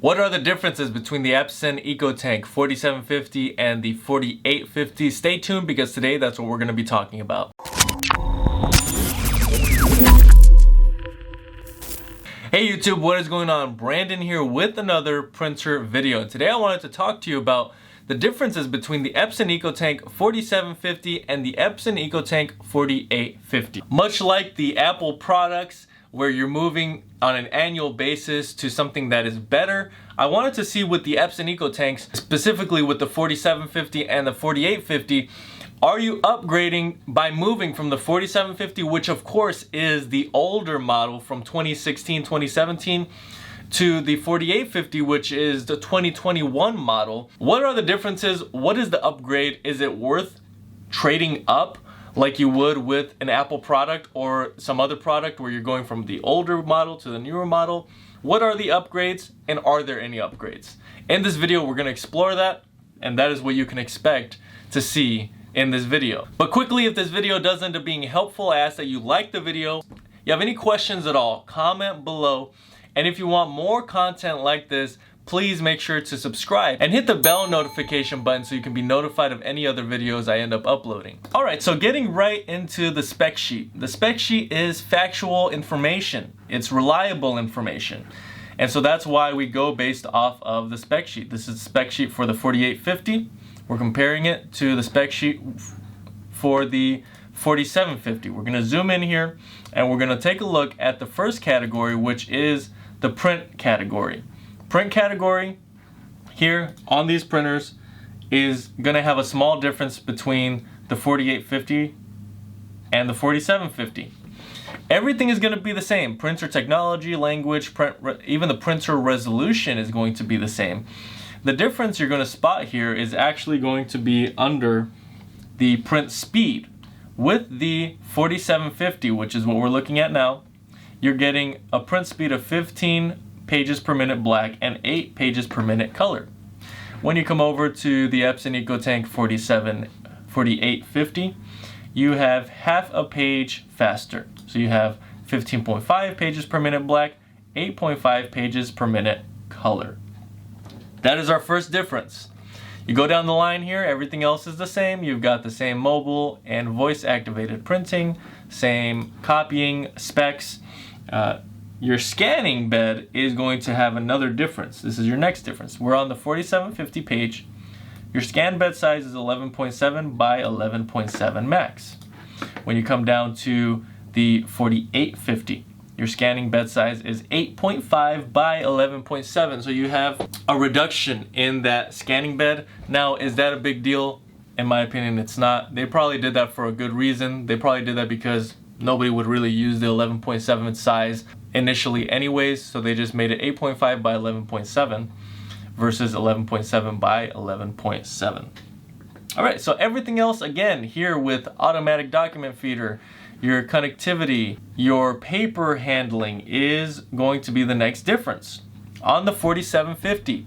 What are the differences between the Epson EcoTank 4750 and the 4850? Stay tuned because today that's what we're going to be talking about. Hey YouTube, what is going on? Brandon here with another printer video. And today I wanted to talk to you about the differences between the Epson EcoTank 4750 and the Epson EcoTank 4850. Much like the Apple products, where you're moving on an annual basis to something that is better, I wanted to see with the Epson EcoTanks, specifically with the 4750 and the 4850, are you upgrading by moving from the 4750, which of course is the older model from 2016, 2017, to the 4850, which is the 2021 model? What are the differences? What is the upgrade? Is it worth trading up like you would with an Apple product or some other product where you're going from the older model to the newer model? What are the upgrades, and are there any upgrades? In this video, we're going to explore that, and that is what you can expect to see in this video. But quickly, if this video does end up being helpful, I ask that you like the video. If you have any questions at all, comment below. And if you want more content like this, please make sure to subscribe and hit the bell notification button so you can be notified of any other videos I end up uploading. Alright, so getting right into the spec sheet. The spec sheet is factual information. It's reliable information. And so that's why we go based off of the spec sheet. This is the spec sheet for the 4850. We're comparing it to the spec sheet for the 4750. We're going to zoom in here and we're going to take a look at the first category, which is the print category. Print category here on these printers is going to have a small difference between the 4850 and the 4750. Everything is going to be the same. Printer technology, language, even the printer resolution is going to be the same. The difference you're going to spot here is actually going to be under the print speed. With the 4750, which is what we're looking at now, you're getting a print speed of 15 pages per minute black and 8 pages per minute color. When you come over to the Epson EcoTank 4850, you have half a page faster. So you have 15.5 pages per minute black, 8.5 pages per minute color. That is our first difference. You go down the line here, everything else is the same. You've got the same mobile and voice activated printing, same copying specs. Your scanning bed is going to have another difference. This is your next difference. We're on the 4750 page. Your scan bed size is 11.7 by 11.7 max. When you come down to the 4850, your scanning bed size is 8.5 by 11.7. So you have a reduction in that scanning bed. Now, is that a big deal? In my opinion, it's not. They probably did that for a good reason. They probably did that because nobody would really use the 11.7 size initially anyways, so they just made it 8.5 by 11.7 versus 11.7 by 11.7. Alright, so everything else again here with automatic document feeder, your connectivity, your paper handling is going to be the next difference. On the 4750,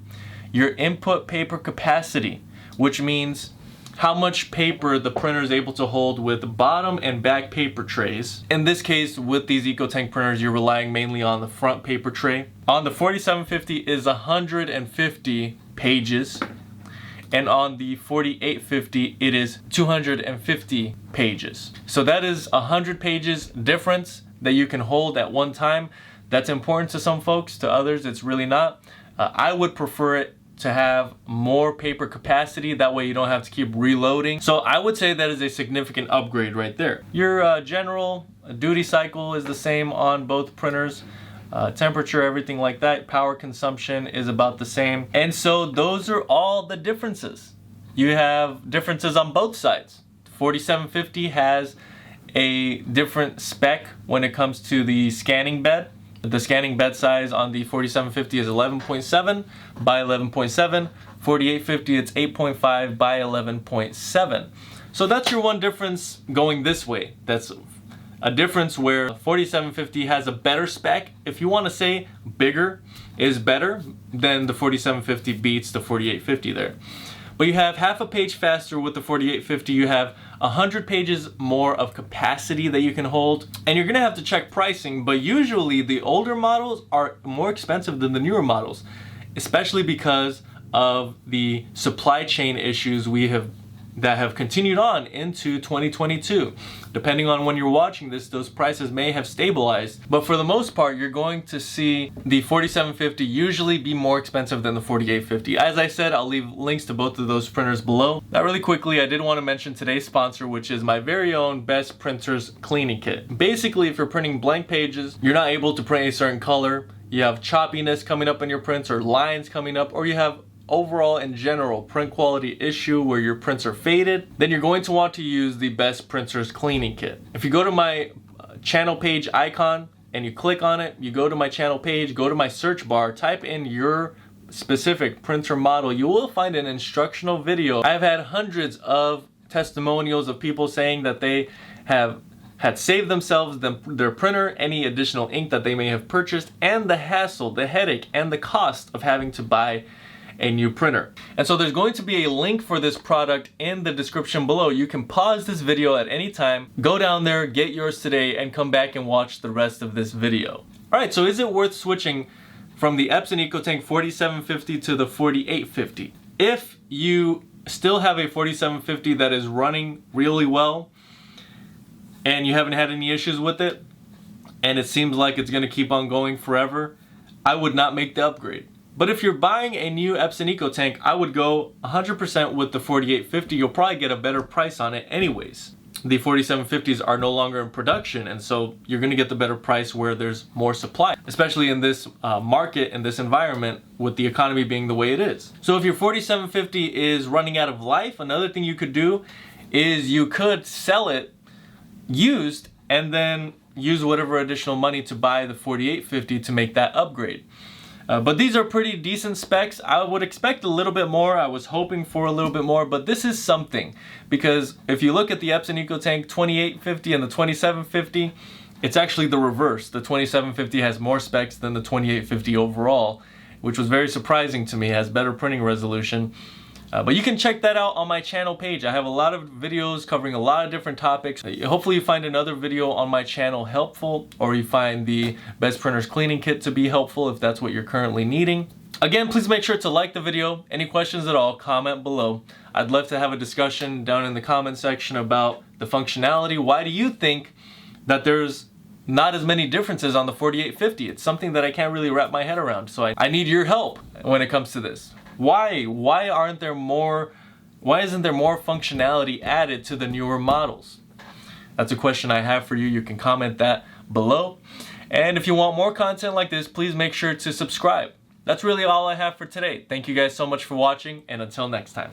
your input paper capacity, which means how much paper the printer is able to hold with bottom and back paper trays. In this case, with these EcoTank printers, you're relying mainly on the front paper tray. On the 4750 is 150 pages, and on the 4850 it is 250 pages. So that is 100 pages difference that you can hold at one time. That's important to some folks, to others it's really not. I would prefer it to have more paper capacity, that way you don't have to keep reloading. So I would say that is a significant upgrade right there. Your general duty cycle is the same on both printers. Temperature, everything like that, power consumption is about the same. And so those are all the differences. You have differences on both sides. 4750 has a different spec when it comes to the scanning bed. The scanning bed size on the 4750 is 11.7 by 11.7. 4850 it's 8.5 by 11.7. So that's your one difference going this way. That's a difference where 4750 has a better spec. If you want to say bigger is better, then the 4750 beats the 4850 there. But you have half a page faster with the 4850. You have 100 pages more of capacity that you can hold. And you're gonna have to check pricing, but usually the older models are more expensive than the newer models. especially because of the supply chain issues that have continued on into 2022. Depending on when you're watching this, those prices may have stabilized. But for the most part, you're going to see the 4750 usually be more expensive than the 4850. As I said, I'll leave links to both of those printers below. Now really quickly, I did want to mention today's sponsor, which is my very own Best Printers Cleaning Kit. Basically, if you're printing blank pages, you're not able to print a certain color, you have choppiness coming up in your prints or lines coming up, or you have overall in general print quality issue where your prints are faded, then you're going to want to use the Best Printers Cleaning Kit. If you go to my channel page icon and you click on it, you go to my channel page, go to my search bar, type in your specific printer model, you will find an instructional video. I've had hundreds of testimonials of people saying that they have had saved themselves, their printer, any additional ink that they may have purchased, and the hassle, the headache, and the cost of having to buy a new printer. And so there's going to be a link for this product in the description below. You can pause this video at any time, go down there, get yours today, and come back and watch the rest of this video. Alright, so is it worth switching from the Epson EcoTank 4750 to the 4850? If you still have a 4750 that is running really well, and you haven't had any issues with it, and it seems like it's going to keep on going forever, I would not make the upgrade. But if you're buying a new Epson EcoTank, I would go 100% with the 4850. You'll probably get a better price on it anyways. The 4750s are no longer in production, and so you're going to get the better price where there's more supply, especially in this market, in this environment, with the economy being the way it is. So if your 4750 is running out of life, another thing you could do is you could sell it used and then use whatever additional money to buy the 4850 to make that upgrade. But these are pretty decent specs. I would expect a little bit more. I was hoping for a little bit more, but this is something. Because if you look at the Epson EcoTank 2850 and the 2750, it's actually the reverse. The 2750 has more specs than the 2850 overall, which was very surprising to me. It has better printing resolution. But you can check that out on my channel page. I have a lot of videos covering a lot of different topics. Hopefully you find another video on my channel helpful, or you find the Best Printers Cleaning Kit to be helpful if that's what you're currently needing. Again, please make sure to like the video. Any questions at all, comment below. I'd love to have a discussion down in the comment section about the functionality. Why do you think that there's not as many differences on the 4850? It's something that I can't really wrap my head around, so I need your help when it comes to this. Why isn't there more functionality added to the newer models? That's a question I have for you. You can comment that below. And if you want more content like this, please make sure to subscribe. That's really all I have for today. Thank you guys so much for watching, and until next time.